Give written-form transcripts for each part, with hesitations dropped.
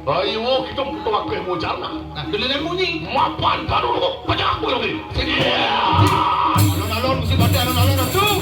Ayo kita butuh ke mujarna. Nah, giliran munyi. Mapan baru lu. Aja aku lagi. Sini. Alon-alon mesti pada alon-alon tuh.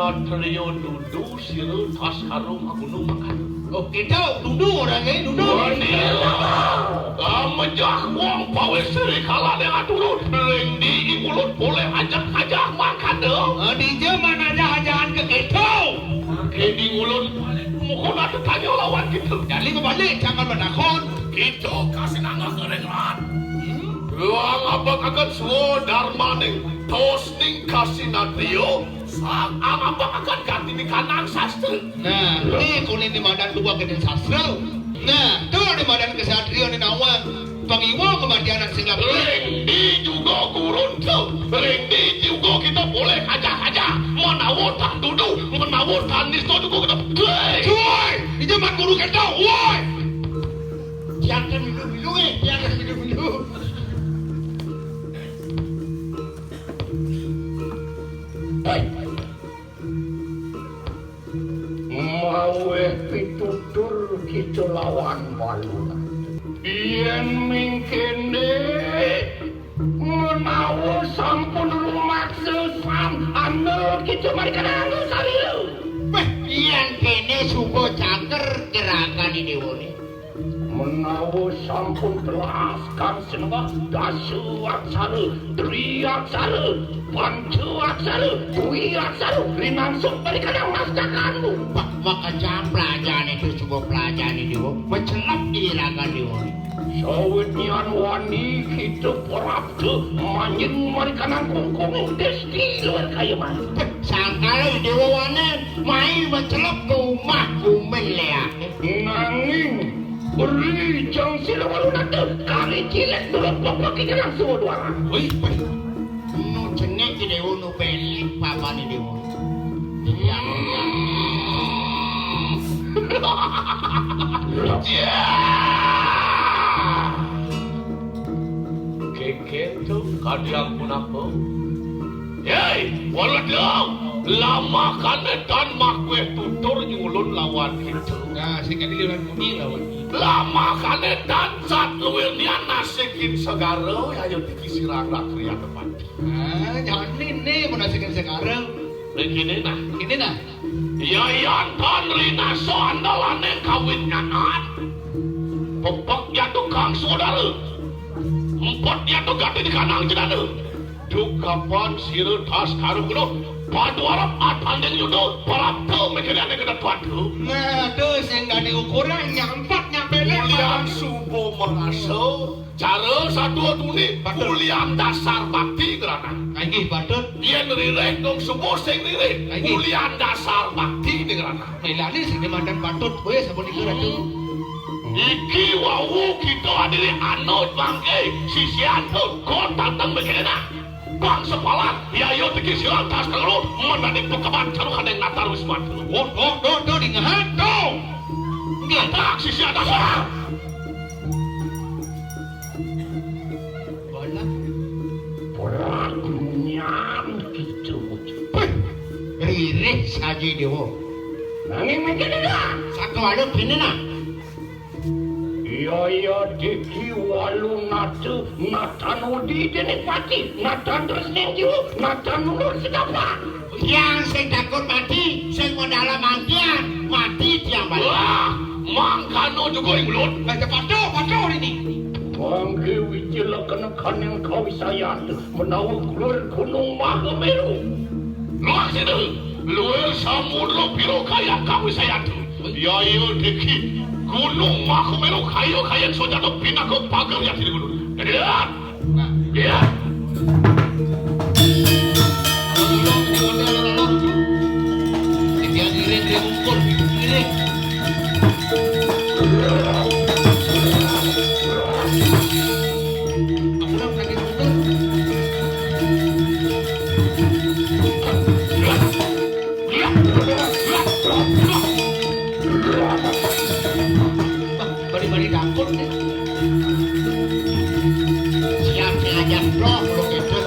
Trio duduk siru tas karung gunung makan. Oh kita duduk orangnya duduk. Menjak uang pawe seri kalah dengan turun. Lendi mulut boleh ajak-ajak makan dong. Di zaman aja-ajakan ke kita. Di mulut mukun ada tanya lawan gitu. Jadi kembali jangan menakon. Kita kasih nangga kerengan. Ruang apa kaget semua dharma ning tos ning kasih natrio. Sang apa akan ganti di kanan sastra. Nah, ini kuning di madan dua kedin sastra. Nah, tuh di madan kesatria di nawang. Pangiwa kematian anak singgap. Rendi juga gurun tuh. Rendi juga kita boleh aja-aja. Menawarkan duduk, menawarkan nisto juga kita. Cuy, di zaman guru kita, woi. Jangan minum-minum jangan minum-minum. Mau pitutur kita lawan baluna. Yen mingkene menawa sampun rumaksa sam andel kita mereka nanggung sariu. Yen kene suko caker gerakan ini wone. Menawa sampun telaskan senengah dasu aksara, tri aksara, pancu aksara, dwi aksara, rinangsung berikan yang masakanmu. Maka jam pelajaran itu sebuah pelajaran itu mencelap irakan dia. Sawitnian wani kita perabda manjing mereka nang klungkung desti luar kaya mas. Sangkala dewa wanen mai mencelap ke rumah kumelea. Nanging beri jang sila walu nate kali cilet dulu pokok kita nang semua dua orang. Wih, nu jenek dewa nu pelik papa ni dewa. Iya. Kekentu kadiang pun apa? Yey, waladau, lama kane dan makwe tutur nyulun lawan itu. Nah, sekali lihat muni lawan. Lama kane dan saat luwirnya nasikin segara, ayo dikisirang rakriya depan. Ah, jangan ini menasikin sekarang. Begini nah. Ini nah. Yayan tan rina so andalane kawin nyanaan. Pepeknya tukang saudara. Empatnya tuh ganti di kanang jenada. Dukapan siru tas karung kuno. Padu Arab atandeng yudo. Parabdo mekerane kena tuatu. Nah, tuh sehingga diukuran nyampat nyampe Kuliah subuh mengaso. Cara satu tuni. Kuliah dasar bakti gerana. Lagi patut. Dia ngerirek dong subuh sing rirek. Kuliah dasar bakti di gerana. Melani sing dimandan patut. Boleh sabun dikerat tuh. Iki wawu kita adili anut bangke sisian tuh kau datang begini nak bang sepalan ya yo teki silang tas terlalu menani pekebat caruhan yang natar wismat Oh, di ngahat dong tak sisian dasar pelakunyam gitu Ririk saja dewa nanging begini nak satu ada begini nak Iya diki walu natu natanu di dinikmati natan terus nenju natan nurut sedapa yang sing takut mati sing modal mangkian mati tiang balik wah mangkano juga yang mulut patuh ini Mangke wijilakan yang kau sayat menawa keluar gunung Mahameru luar sini luar samudra biru kaya kau sayat ya iya diki Gunung Mahameru kayu-kayan so jatuh pindah ke pagar yang sini gunung. Jadi lihat. Ya. Dia ngiring dia ngumpul ngiring. Aku dah sakit betul. Bari dapur nih. Siap ngajak blok belum itu.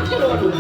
Jero aduh.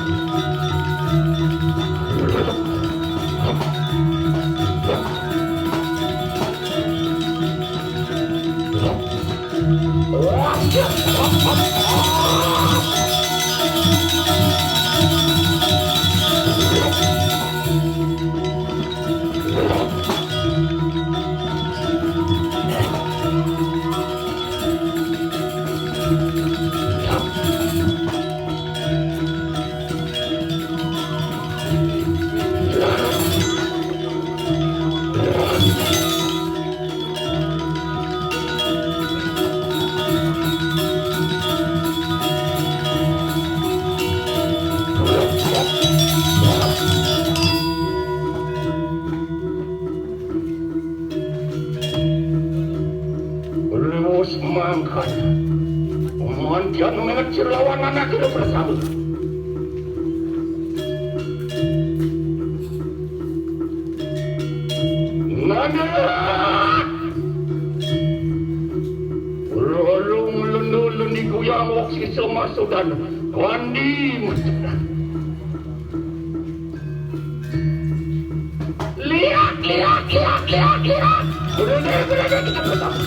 Mandian mengecil lawan anak itu bersama. Nana, rolong lenul ni goyang waksi semasudan wandi mustahil. Lihat. Berada kita bersama.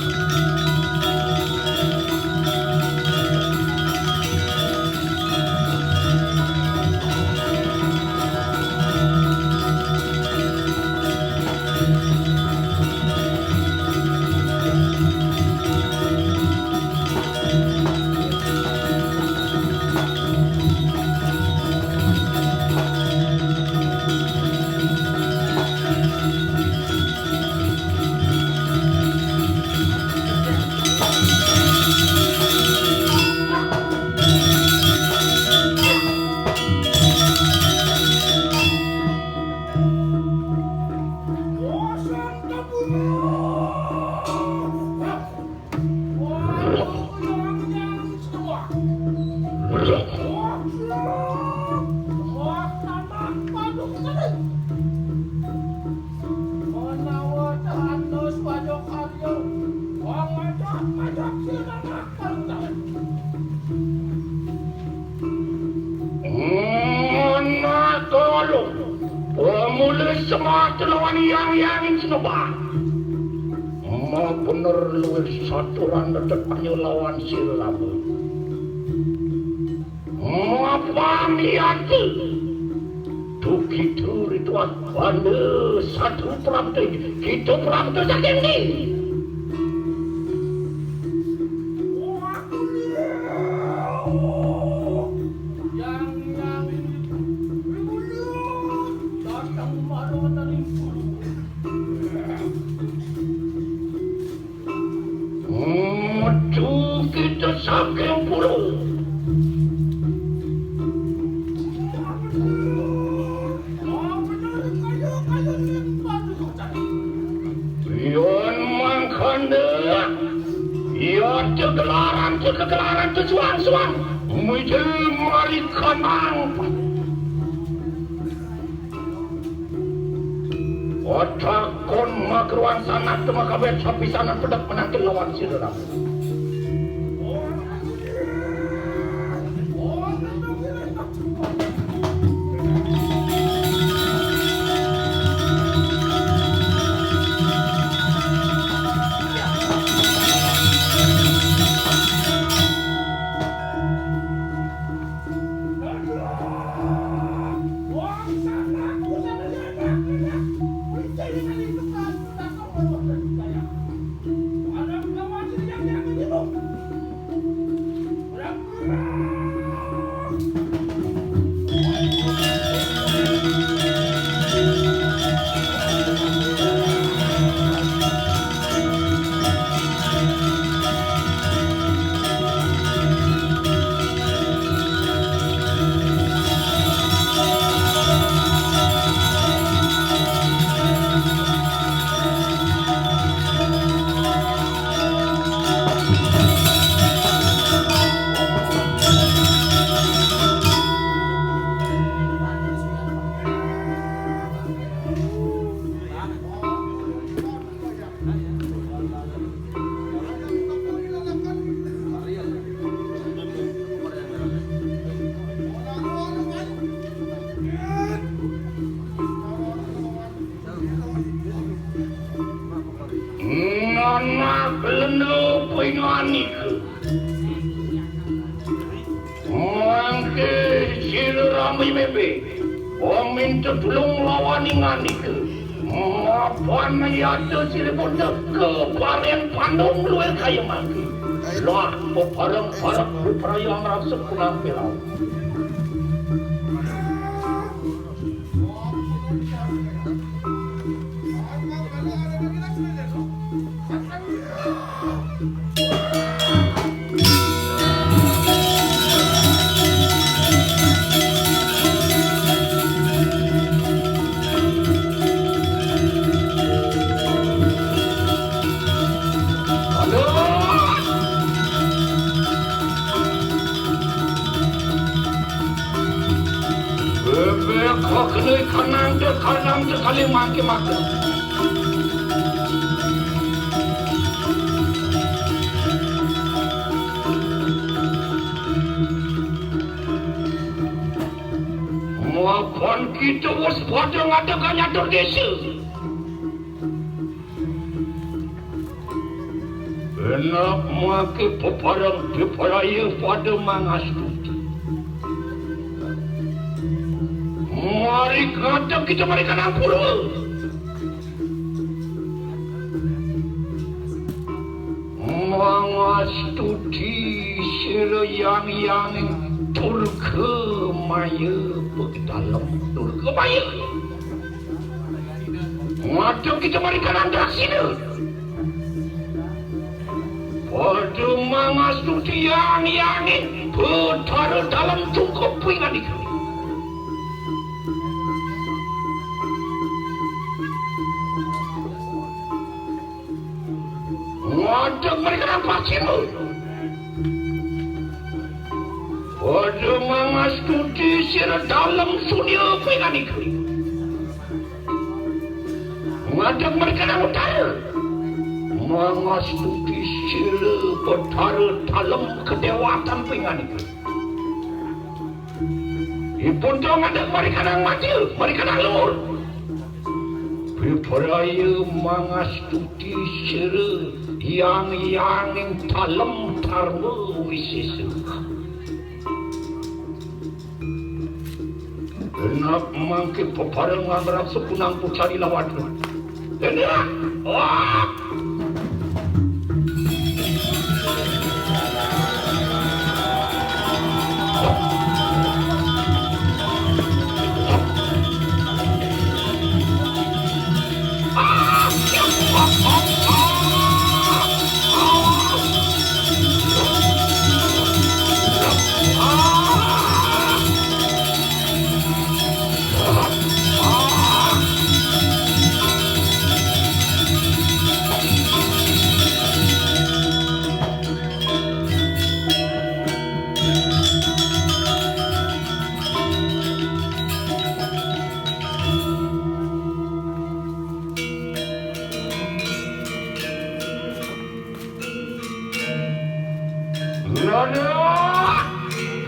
Bener luwih saturan depanyo lawan silam. Apa niati? Duki ritual bande satu pramte, kita pramte saking ni. Saking puluh. Yon mangkanda, yon kegelaran suang-suang, meja mari kanang. Otakon makruan sanat temakabet sapisanan pedak menangkin lawan siram. anak leno pinganik mangke sila ramai mebe minta tulung lawan inganik apa nayata sila bunda ke parian pandung luar kaya mangke lah parang-parang berperayaan rasa punang pelau kanang kali maki muapan kita waspada ngadakan nyatur desa enak maki peparang peparaya pada mangastuti mari kadang kita mereka nampur mangastuti serayang-yang turke maya Pegatepan turke maya kadang kita mereka nandak sini pada mangastuti yang putar dalam tungkap pingan itu Waduh mereka nampak siapa? Waduh mangastuti sira dalam sunia pengan itu. Waduh mereka nampak utara. Mangastuti sira betara dalam kedewatan pengan itu. Ipun dong ada mereka nang mati, mereka nang lemur. Peraya mangastuti sira yang dalam tarma wisesa enak mangke peparang ngamrak sepunang pucari lawat enak wah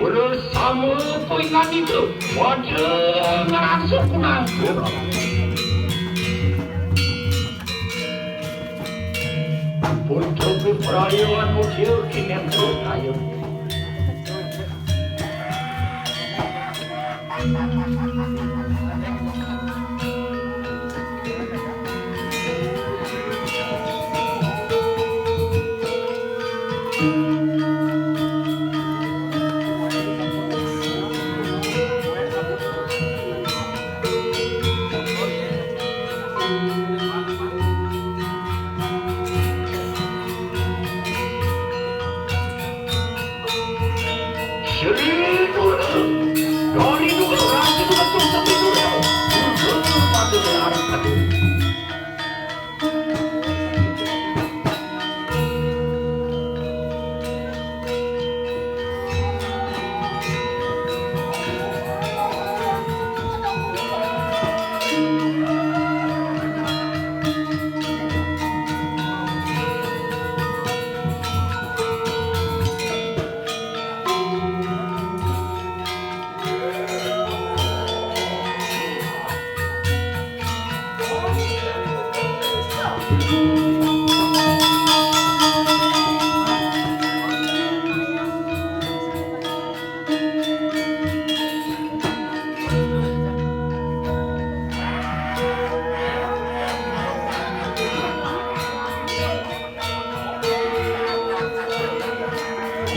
bersama pengan itu wajah ngerasuk nangkur untuk perayaan muncul kini kayu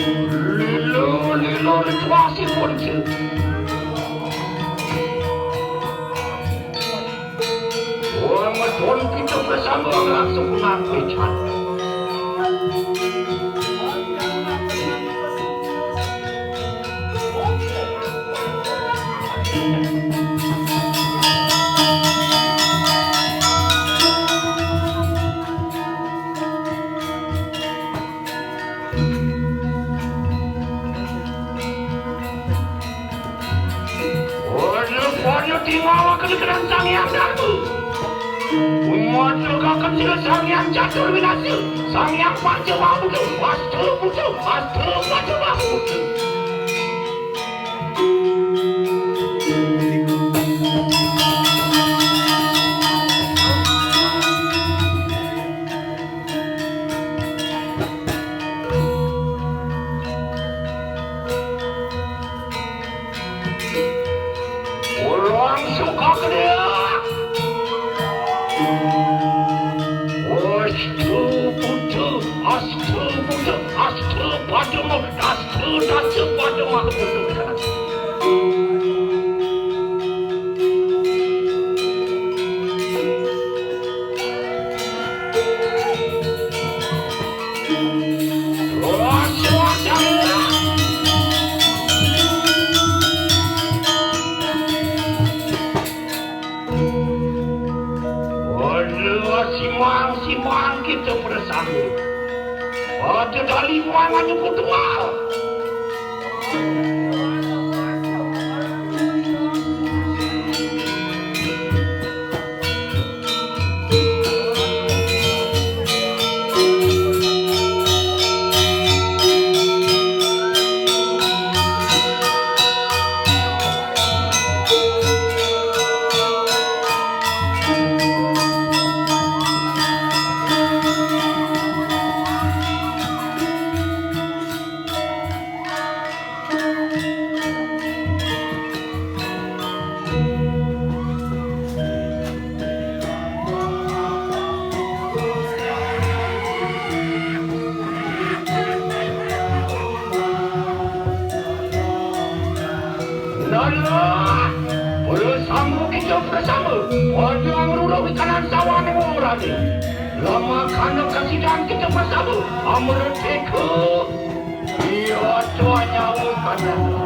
Lilo situasi kunci. Orang betul kita bersama langsung mengakuikan. Tinggal kedekat sang yang datu. Umat akan sila sang yang jatuh binasa. Sang yang baca bahu tu. Astu baca bahu tu. Simang kita bersama. Ada dari mana yang kedua. Lama kandang kasidan kita bersama Amreteku Ia tuanya kanan.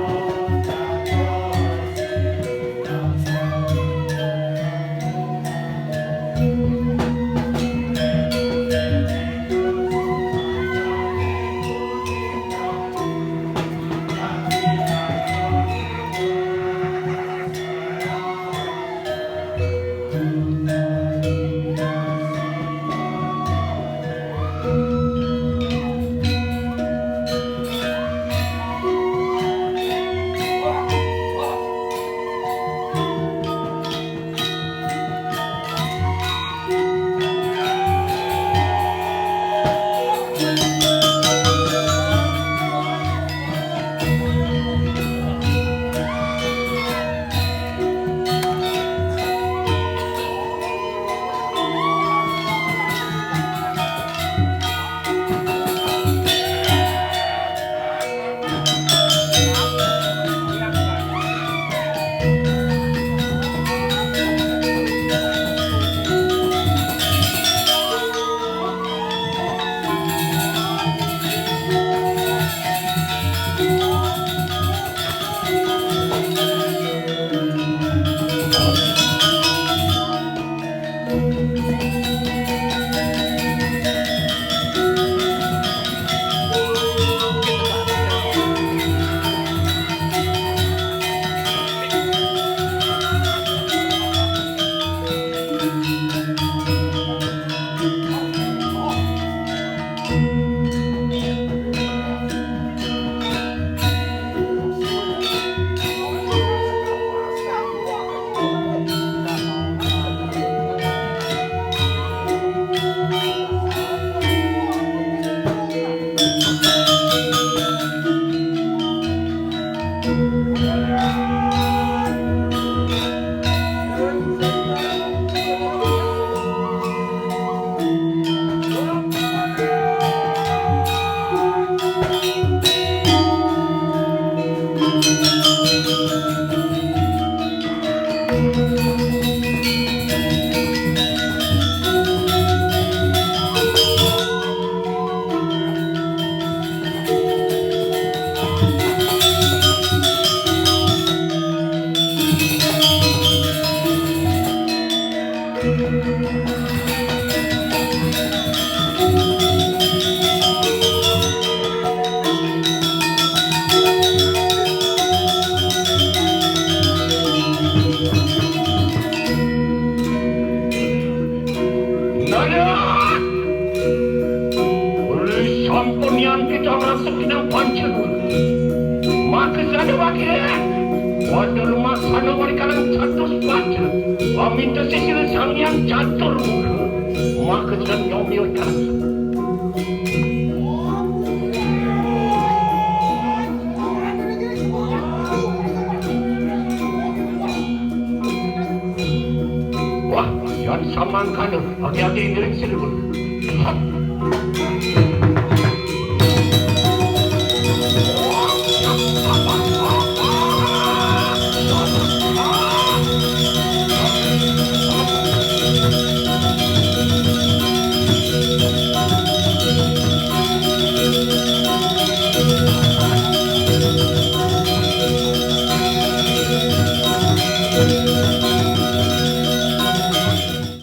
Wah, jangan samakan hati-hati direksi dulu.